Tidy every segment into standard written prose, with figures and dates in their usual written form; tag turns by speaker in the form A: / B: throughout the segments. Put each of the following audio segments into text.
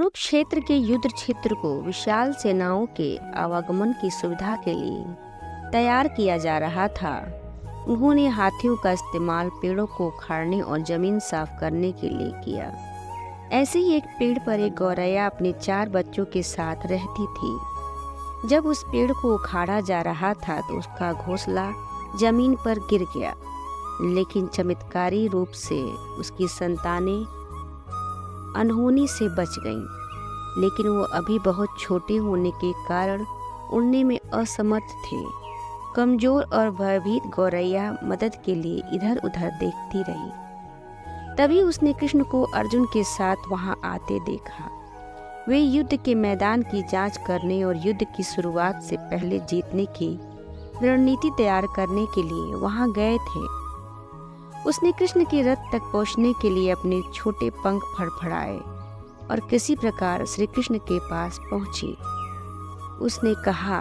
A: कुरुक्षेत्र के युद्ध क्षेत्र को विशाल सेनाओं के आवागमन की सुविधा के लिए तैयार किया जा रहा था। उन्होंने हाथियों का इस्तेमाल पेड़ों को उखाड़ने और जमीन साफ करने के लिए किया। ऐसे ही एक पेड़ पर एक गौरैया अपने 4 बच्चों के साथ रहती थी। जब उस पेड़ को उखाड़ा जा रहा था तो उसका घोंसला जमीन पर गिर गया, लेकिन चमत्कारी रूप से उसकी संतानें अनहोनी से बच गईं। लेकिन वो अभी बहुत छोटे होने के कारण उड़ने में असमर्थ थे। कमजोर और भयभीत गौरैया मदद के लिए इधर उधर देखती रही। तभी उसने कृष्ण को अर्जुन के साथ वहां आते देखा। वे युद्ध के मैदान की जांच करने और युद्ध की शुरुआत से पहले जीतने की रणनीति तैयार करने के लिए वहां गए थे। उसने कृष्ण के रथ तक पहुंचने के लिए अपने छोटे पंख फड़फड़ाए और किसी प्रकार श्री कृष्ण के पास पहुंची। उसने कहा,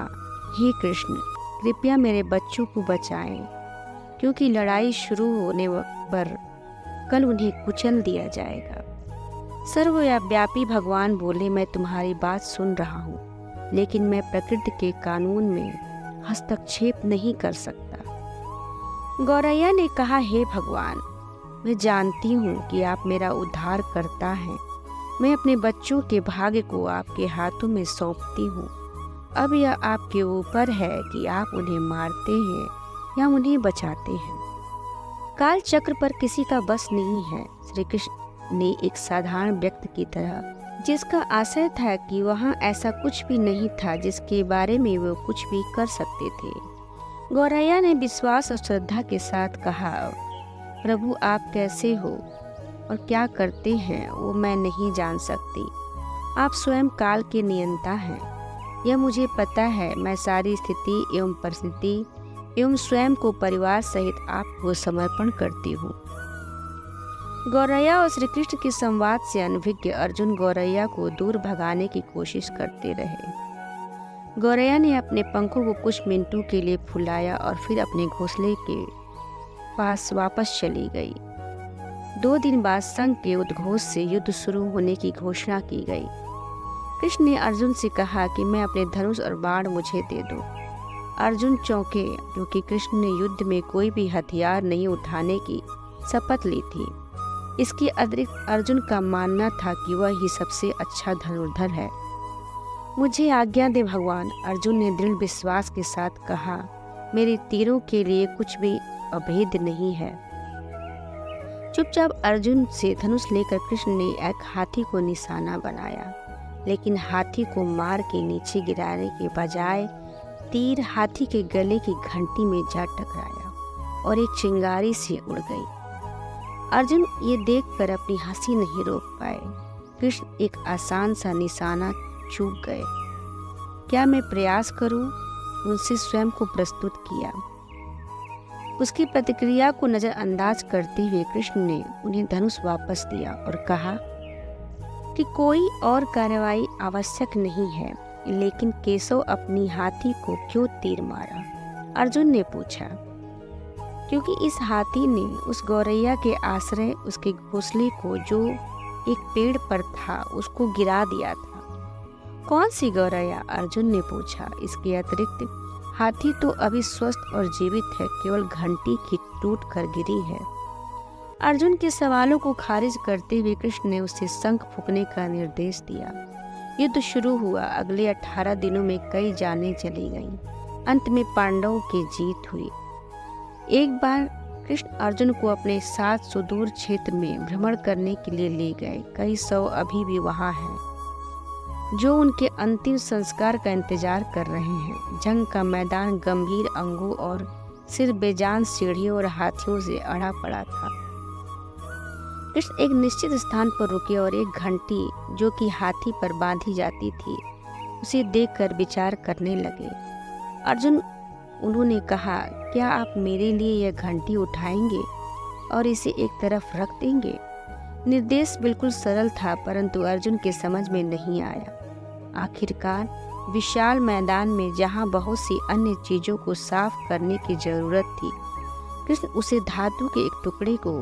A: हे कृष्ण, कृपया मेरे बच्चों को बचाएं, क्योंकि लड़ाई शुरू होने पर कल उन्हें कुचल दिया जाएगा। सर्वव्यापी भगवान बोले, मैं तुम्हारी बात सुन रहा हूँ, लेकिन मैं प्रकृति के कानून में हस्तक्षेप नहीं कर सकता। गौरैया ने कहा, हे भगवान, मैं जानती हूँ कि आप मेरा उद्धार करता है। मैं अपने बच्चों के भाग्य को आपके हाथों में सौंपती हूँ। अब यह आपके ऊपर है कि आप उन्हें मारते हैं या उन्हें बचाते हैं। काल चक्र पर किसी का बस नहीं है। श्री कृष्ण ने एक साधारण व्यक्ति की तरह, जिसका आशय था कि वहाँ ऐसा कुछ भी नहीं था जिसके बारे में वो कुछ भी कर सकते थे। गौरैया ने विश्वास और श्रद्धा के साथ कहा, प्रभु, आप कैसे हो और क्या करते हैं वो मैं नहीं जान सकती। आप स्वयं काल के नियंता हैं, यह मुझे पता है। मैं सारी स्थिति एवं परिस्थिति एवं स्वयं को परिवार सहित आपको समर्पण करती हूँ। गौरैया और श्री कृष्ण के संवाद से अनभिज्ञ अर्जुन गौरैया को दूर भगाने की कोशिश करते रहे। गौरैया ने अपने पंखों को कुछ मिनटों के लिए फुलाया और फिर अपने घोंसले के पास वापस चली गई। 2 दिन बाद संघ के उद्घोष से युद्ध शुरू होने की घोषणा की गई। कृष्ण ने अर्जुन से कहा कि मैं अपने धनुष और बाण मुझे दे दो। अर्जुन चौंके, क्योंकि कृष्ण ने युद्ध में कोई भी हथियार नहीं उठाने की शपथ ली थी। इसके अतिरिक्त अर्जुन का मानना था कि वह ही सबसे अच्छा धनुर्धर है। मुझे आज्ञा दे भगवान, अर्जुन ने दृढ़ विश्वास के साथ कहा। मेरे तीरों के लिए कुछ भी अभेद नहीं है। चुपचाप अर्जुन से धनुष लेकर कृष्ण ने एक हाथी को निशाना बनाया, लेकिन हाथी को मार के नीचे गिराने के बजाय तीर हाथी के गले की घंटी में जा टकराया और एक चिंगारी से उड़ गई। अर्जुन ये देखकर अपनी हंसी नहीं रोक पाए। कृष्ण एक आसान सा निशाना चूक गए। क्या मैं प्रयास करूं? उनसे स्वयं को प्रस्तुत किया। उसकी प्रतिक्रिया को नजरअंदाज करते हुए कृष्ण ने उन्हें धनुष वापस दिया और कहा कि कोई और कार्रवाई आवश्यक नहीं है। लेकिन केशव अपनी हाथी को क्यों तीर मारा? अर्जुन ने पूछा। क्योंकि इस हाथी ने उस गौरैया के आश्रय उसके घोंसले को, जो एक पेड़ पर था, उसको गिरा दिया था। कौन सी गौरैया? अर्जुन ने पूछा। इसके अतिरिक्त हाथी तो अभी स्वस्थ और जीवित है, केवल घंटी की टूट कर गिरी है। अर्जुन के सवालों को खारिज करते हुए कृष्ण ने उसे शंख फूंकने का निर्देश दिया। युद्ध शुरू हुआ। अगले 18 दिनों में कई जानें चली गईं। अंत में पांडवों की जीत हुई। एक बार कृष्ण अर्जुन को अपने साथ सुदूर क्षेत्र में भ्रमण करने के लिए ले गए। कई सौ अभी भी वहां हैं, जो उनके अंतिम संस्कार का इंतजार कर रहे हैं। जंग का मैदान गंभीर अंगों और सिर बेजान सीढ़ियों और हाथियों से अड़ा पड़ा था। कृष्ण एक निश्चित स्थान पर रुके और एक घंटी, जो कि हाथी पर बांधी जाती थी, उसे देखकर विचार करने लगे। अर्जुन, उन्होंने कहा, क्या आप मेरे लिए यह घंटी उठाएंगे और इसे एक तरफ रख देंगे? निर्देश बिल्कुल सरल था, परंतु अर्जुन के समझ में नहीं आया। आखिरकार विशाल मैदान में जहां बहुत सी अन्य चीजों को साफ करने की जरूरत थी, कृष्ण उसे धातु के एक टुकड़े को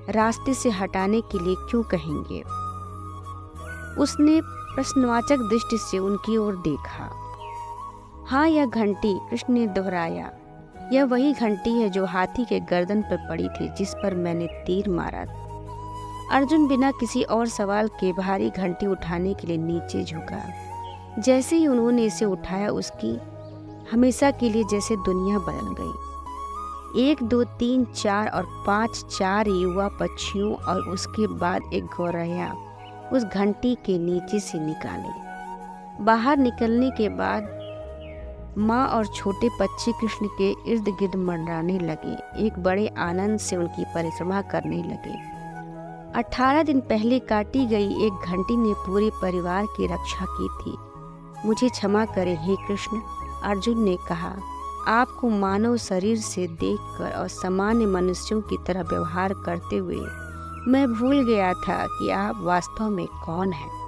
A: रास्ते से हटाने के लिए क्यों कहेंगे? उसने प्रश्नवाचक दृष्टि से उनकी ओर देखा। हाँ, यह घंटी, कृष्ण ने दोहराया। यह वही घंटी है जो हाथी के गर्दन पर पड़ी थी, जिस पर मैंने तीर मारा था। अर्जुन बिना किसी और सवाल के भारी घंटी उठाने के लिए नीचे झुका। जैसे ही उन्होंने इसे उठाया, उसकी हमेशा के लिए जैसे दुनिया बदल गई। 1 2 3 4 और 5 4 युवा पक्षियों और उसके बाद एक गौरैया उस घंटी के नीचे से निकाले। बाहर निकलने के बाद माँ और छोटे पक्षी कृष्ण के इर्द गिर्द मंडराने लगे, एक बड़े आनंद से उनकी परिक्रमा करने लगे। 18 दिन पहले काटी गई एक घंटी ने पूरे परिवार की रक्षा की थी। मुझे क्षमा करें हे कृष्ण, अर्जुन ने कहा। आपको मानव शरीर से देखकर और सामान्य मनुष्यों की तरह व्यवहार करते हुए मैं भूल गया था कि आप वास्तव में कौन हैं।